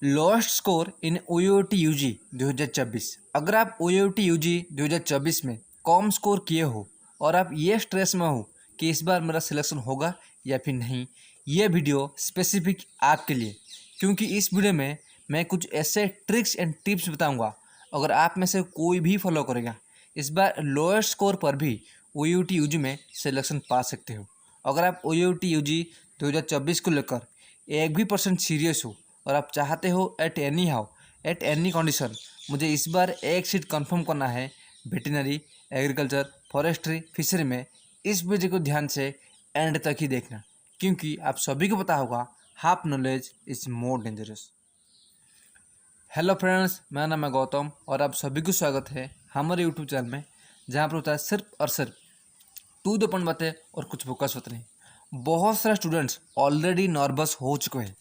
Lowest score in OUT UG 2024। अगर आप OUT UG 2024 में कम स्कोर किए हो और आप ये स्ट्रेस में हो कि इस बार मेरा सिलेक्शन होगा या फिर नहीं, ये वीडियो स्पेसिफिक आपके लिए, क्योंकि इस वीडियो में मैं कुछ ऐसे ट्रिक्स एंड टिप्स बताऊंगा। अगर आप में से कोई भी फॉलो करेगा, इस बार लोएस्ट स्कोर पर भी OUT UG में सिलेक्शन पा सकते हो। अगर आप OUT UG 2024 को लेकर 1% सीरियस हो और आप चाहते हो एट एनी कंडीशन मुझे इस बार एक सीट कंफर्म करना है वेटनरी, एग्रीकल्चर, फॉरेस्ट्री, फिशरी में, इस वीडियो को ध्यान से एंड तक ही देखना, क्योंकि आप सभी को पता होगा half knowledge is more dangerous. Hello friends, मेरा नाम है गौतम और आप सभी को स्वागत है हमारे यूट्यूब चैनल में, जहाँ पर होता है सिर्फ और सिर्फ टू द पॉइंट बातें और कुछ फोकस होते नहीं। बहुत सारे स्टूडेंट्स ऑलरेडी नर्वस हो चुके हैं।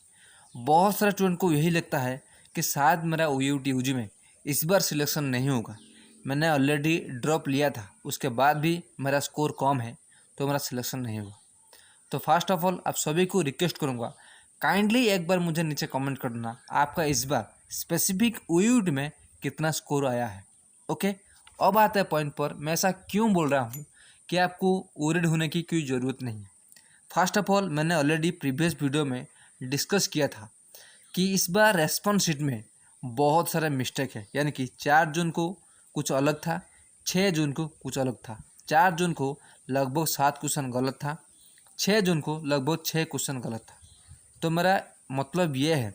बहुत सारे स्टूडेंट को यही लगता है कि शायद मेरा OUT UG में इस बार सिलेक्शन नहीं होगा। मैंने ऑलरेडी ड्रॉप लिया था, उसके बाद भी मेरा स्कोर कम है, तो मेरा सिलेक्शन नहीं होगा। तो फर्स्ट ऑफ ऑल आप सभी को रिक्वेस्ट करूँगा, काइंडली एक बार मुझे नीचे कमेंट कर देना आपका इस बार स्पेसिफिक OUT में कितना स्कोर आया है। ओके, अब आता है पॉइंट पर। मैं ऐसा क्यों बोल रहा हूँ कि आपको वरीड होने की कोई ज़रूरत नहीं है। फर्स्ट ऑफ ऑल मैंने ऑलरेडी प्रीवियस वीडियो में डिस्कस किया था कि इस बार रेस्पॉन्स शीट में बहुत सारे मिस्टेक है, यानी कि 4 जून को कुछ अलग था, 6 जून को कुछ अलग था। 4 जून को लगभग 7 क्वेश्चन गलत था, 6 जून को लगभग 6 क्वेश्चन गलत था। तो मेरा मतलब ये है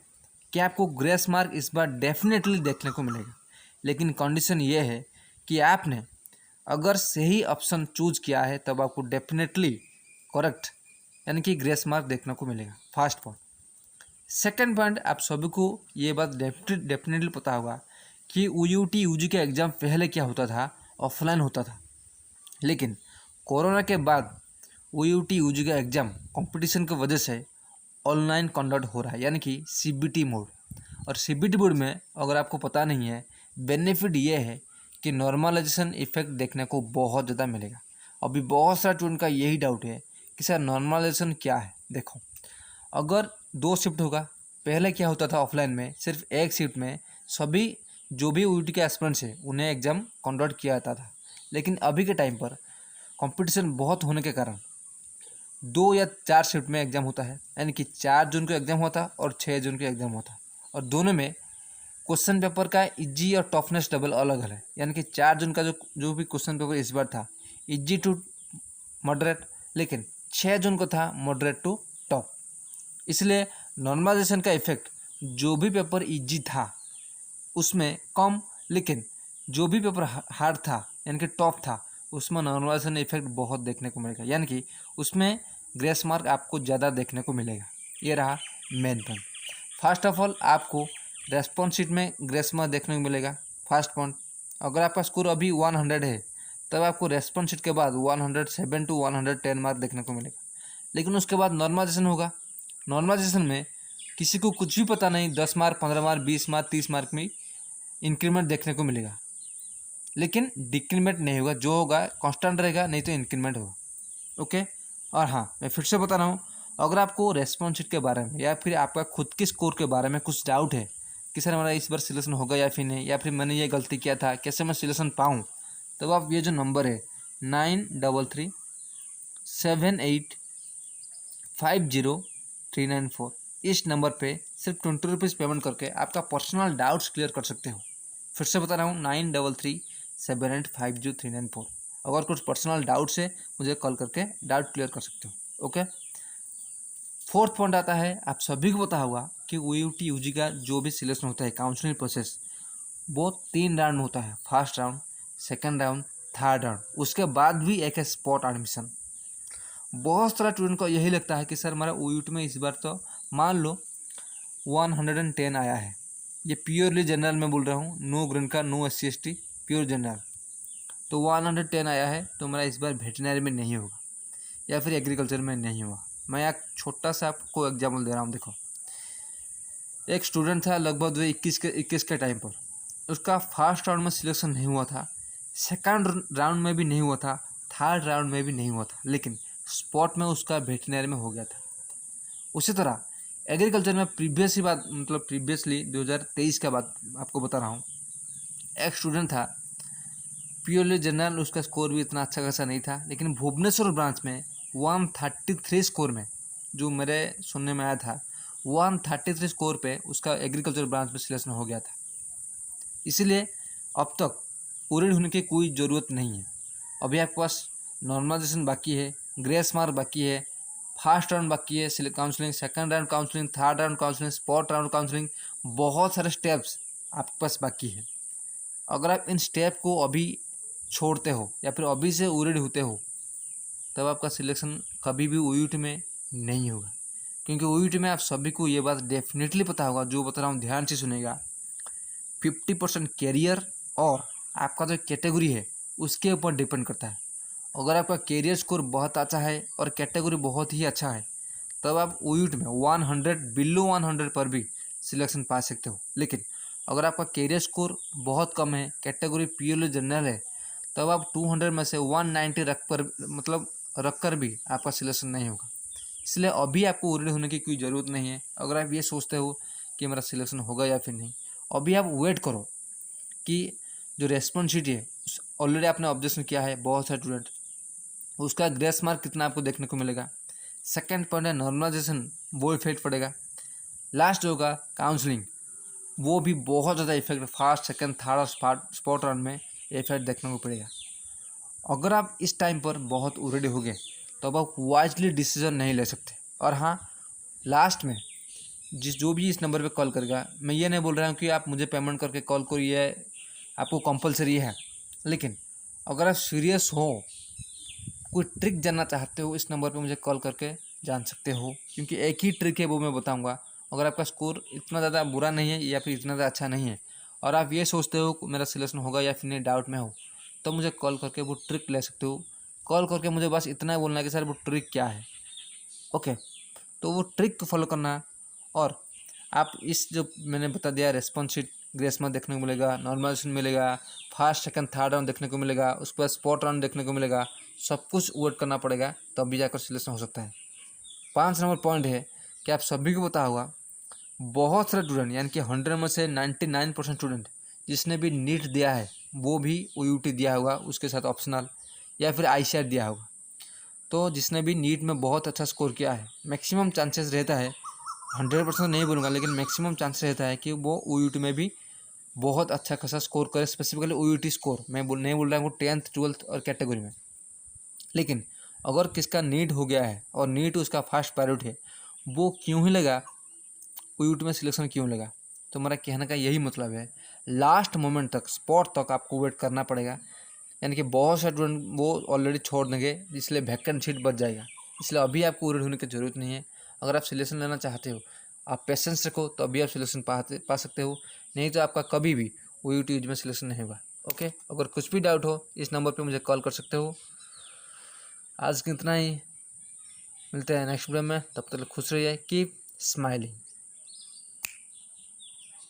कि आपको ग्रेस मार्क इस बार डेफिनेटली देखने को मिलेगा, लेकिन कंडीशन ये है कि आपने अगर सही ऑप्शन चूज किया है तब आपको डेफिनेटली करेक्ट यानी कि ग्रेस मार्क देखने को मिलेगा। First point. सेकंड पॉइंट, आप सभी को ये बात डेफिनेटली पता होगा कि OUT UG का एग्ज़ाम पहले क्या होता था, ऑफलाइन होता था, लेकिन कोरोना के बाद OUT UG का एग्ज़ाम कंपटीशन की वजह से ऑनलाइन कंडक्ट हो रहा है, यानी कि CBT मोड। और CBT मोड में अगर आपको पता नहीं है, बेनिफिट ये है कि नॉर्मलाइजेशन इफेक्ट देखने को बहुत ज़्यादा मिलेगा। अभी बहुत सारा स्टूडेंट का यही डाउट है कि सर नॉर्मलाइजेशन क्या है। देखो, अगर 2 शिफ्ट होगा, पहले क्या होता था ऑफलाइन में सिर्फ एक शिफ्ट में सभी जो भी OUT के एस्पिरेंट्स है उन्हें एग्ज़ाम कंडक्ट किया जाता था, लेकिन अभी के टाइम पर कंपटीशन बहुत होने के कारण 2 या 4 शिफ्ट में एग्ज़ाम होता है, यानी कि 4 जून को एग्ज़ाम होता और 6 जून को एग्ज़ाम होता, और दोनों में क्वेश्चन पेपर का इजी और टफनेस लेवल अलग है। यानी कि 4 जून का जो भी क्वेश्चन पेपर इस बार था इजी टू मॉडरेट, लेकिन 6 जून को था मॉडरेट टू टफ। इसलिए नॉर्मलाइजेशन का इफेक्ट जो भी पेपर इजी था उसमें कम, लेकिन जो भी पेपर हार्ड था यानी कि टफ था उसमें नॉर्मलाइजेशन इफेक्ट बहुत देखने को मिलेगा, यानी कि उसमें ग्रेस मार्क आपको ज़्यादा देखने को मिलेगा। ये रहा main point. First of all आपको रेस्पॉन्स शीट में ग्रेस मार्क देखने को मिलेगा। फर्स्ट पॉइंट, अगर आपका स्कोर अभी 100 है तब आपको रेस्पॉन्स शीट के बाद 107 to 110 मार्क देखने को मिलेगा, लेकिन उसके बाद नॉर्मलाइजेशन होगा। नॉर्मलाइजेशन में किसी को कुछ भी पता नहीं, 10 मार्क, 15 मार्क, 20 मार्क, 30 मार्क में इंक्रीमेंट देखने को मिलेगा, लेकिन डिक्रीमेंट नहीं होगा। जो होगा कांस्टेंट रहेगा, नहीं तो इंक्रीमेंट होगा। ओके, और हाँ, मैं फिर से बता रहा हूँ, अगर आपको रेस्पॉन्स शीट के बारे में या फिर आपका खुद के स्कोर के बारे में कुछ डाउट है कि सर हमारा इस बार सिलेक्शन होगा या फिर नहीं, या फिर मैंने ये गलती किया था, कैसे मैं सिलेक्शन पाऊँ, तब आप ये जो नंबर है 9337850394, इस नंबर पे सिर्फ 20 रुपीज़ पेमेंट करके आपका पर्सनल डाउट्स क्लियर कर सकते हो। फिर से बता रहा हूँ, 9337850394। अगर कुछ पर्सनल डाउट्स है मुझे कॉल करके डाउट क्लियर कर सकते हो। ओके, फोर्थ पॉइंट आता है, आप सभी को पता होगा कि OUT UG का जो भी सिलेक्शन होता है, काउंसलिंग प्रोसेस, वो 3 राउंड होता है। First round, second round, third round, उसके बाद भी एक है स्पॉट एडमिशन। बहुत सारा स्टूडेंट को यही लगता है कि सर हमारा OUT में इस बार तो मान लो 110 आया है, ये प्योरली जनरल में बोल रहा हूँ, नो ग्रेड का, no SC ST, pure general. तो 110 आया है तो मेरा इस बार वेटनरी में नहीं होगा या फिर एग्रीकल्चर में नहीं होगा। मैं एक छोटा सा आपको एग्जाम्पल दे रहा हूँ। देखो, एक स्टूडेंट था लगभग 21 के टाइम पर, उसका फर्स्ट राउंड में सिलेक्शन नहीं हुआ था, सेकंड राउंड में भी नहीं हुआ था, थर्ड राउंड में भी नहीं हुआ था, लेकिन स्पॉट में उसका वेटनरी में हो गया था। उसी तरह एग्रीकल्चर में प्रीवियसली 2023 का बात आपको बता रहा हूँ। एक स्टूडेंट था, प्योरली जनरल, उसका स्कोर भी इतना अच्छा खासा नहीं था, लेकिन भुवनेश्वर ब्रांच में 133 स्कोर में, जो मेरे सुनने में आया था, 133 स्कोर पे उसका एग्रीकल्चर ब्रांच में सिलेक्शन हो गया था। इसीलिए अब तक वरीड होने की कोई ज़रूरत नहीं है। अभी आपके पास नॉर्मलाइजेशन बाकी है, ग्रेस मार्क बाकी है, फर्स्ट राउंड बाकी है counselling, second round counselling, third round counselling, spot round counselling, बहुत सारे स्टेप्स आपके पास बाकी है। अगर आप इन स्टेप को अभी छोड़ते हो या फिर अभी से वरीड होते हो, तब आपका सिलेक्शन कभी भी OUT में नहीं होगा। क्योंकि OUT में आप सभी को ये बात डेफिनेटली पता होगा, जो बता रहा हूँ ध्यान से सुनेगा, 50% कैरियर और आपका जो कैटेगरी है उसके ऊपर डिपेंड करता है। अगर आपका कैरियर स्कोर बहुत अच्छा है और कैटेगरी बहुत ही अच्छा है, तब आप OUT में 100 बिलो 100 पर भी सिलेक्शन पा सकते हो। लेकिन अगर आपका कैरियर स्कोर बहुत कम है, कैटेगरी प्योरली जनरल है, तब आप 200 में से 190 रख कर भी आपका सिलेक्शन नहीं होगा। इसलिए अभी आपको वरीड होने की कोई ज़रूरत नहीं है। अगर आप ये सोचते हो कि मेरा सिलेक्शन होगा या फिर नहीं, अभी आप वेट करो कि जो रेस्पॉन्सिबिलिटी है, ऑलरेडी आपने ऑब्जर्वेशन किया है बहुत सारे स्टूडेंट, उसका ग्रेस मार्क कितना आपको देखने को मिलेगा। सेकंड पॉइंट है नॉर्मलाइजेशन, वो इफेक्ट पड़ेगा। लास्ट होगा काउंसलिंग, वो भी बहुत ज़्यादा इफेक्ट फर्स्ट सेकंड थर्ड और स्पॉट राउंड में इफेक्ट देखने को पड़ेगा। अगर आप इस टाइम पर बहुत वरीड हो गए तो अब आप वाइजली डिसीजन नहीं ले सकते। और हाँ, लास्ट में जो भी इस नंबर पे कॉल करेगा, मैं ये नहीं बोल रहा हूँ कि आप मुझे पेमेंट करके कॉल करिए, आपको कंपलसरी है, लेकिन अगर आप सीरियस हो, कोई ट्रिक जानना चाहते हो, इस नंबर पे मुझे कॉल करके जान सकते हो। क्योंकि एक ही ट्रिक है, वो मैं बताऊंगा। अगर आपका स्कोर इतना ज़्यादा बुरा नहीं है या फिर इतना ज़्यादा अच्छा नहीं है और आप ये सोचते हो मेरा सिलेक्शन होगा या फिर नहीं, डाउट में हो, तो मुझे कॉल करके वो ट्रिक ले सकते हो। कॉल करके मुझे बस इतना ही बोलना है कि सर वो ट्रिक क्या है। ओके, तो वो ट्रिक को फॉलो करना है। और आप इस जो मैंने बता दिया, रेस्पॉन्स शीट ग्रेस मार्क देखने को मिलेगा, नॉर्मलाइजेशन मिलेगा, फर्स्ट सेकंड थर्ड राउंड देखने को मिलेगा, उसके बाद स्पॉट राउंड देखने को मिलेगा, सब कुछ वेट करना पड़ेगा, तब भी जाकर सिलेक्शन हो सकता है। 5 नंबर पॉइंट है कि आप सभी को पता होगा, बहुत सारे स्टूडेंट यानी कि 100 में से 99% स्टूडेंट जिसने भी नीट दिया है वो भी OUT दिया होगा, उसके साथ ऑप्शनल या फिर ICAR दिया होगा। तो जिसने भी नीट में बहुत अच्छा स्कोर किया है, मैक्सिमम चांसेस रहता है, 100% नहीं बोलूँगा, लेकिन मैक्सिमम चांस रहता है कि वो OUT में भी बहुत अच्छा खासा स्कोर करे। स्पेसिफिकली OUT स्कोर मैं नहीं बोल रहा हूँ 10th 12th और कैटेगरी में। लेकिन अगर किसका नीट हो गया है और नीट उसका फर्स्ट प्रायोरिटी है, वो क्यों ही लगा, OUT में सिलेक्शन क्यों लगा? तो मेरा कहने का यही मतलब है, लास्ट मोमेंट तक, स्पॉट तक आपको वेट करना पड़ेगा। यानी कि बहुत सारे स्टूडेंट वो ऑलरेडी छोड़ देंगे, इसलिए वैकेंट सीट बच जाएगा। इसलिए अभी आपको वरीड होने की ज़रूरत नहीं है। अगर आप सिलेक्शन लेना चाहते हो, आप पेशेंस रखो, तो अभी आप सिलेक्शन पा सकते हो, नहीं तो आपका कभी भी OUT में सिलेक्शन नहीं होगा। ओके, अगर कुछ भी डाउट हो, इस नंबर पे मुझे कॉल कर सकते हो। आज की इतना ही, मिलते हैं नेक्स्ट वीडियो में, तब तक खुश रहिए, कीप स्माइलिंग।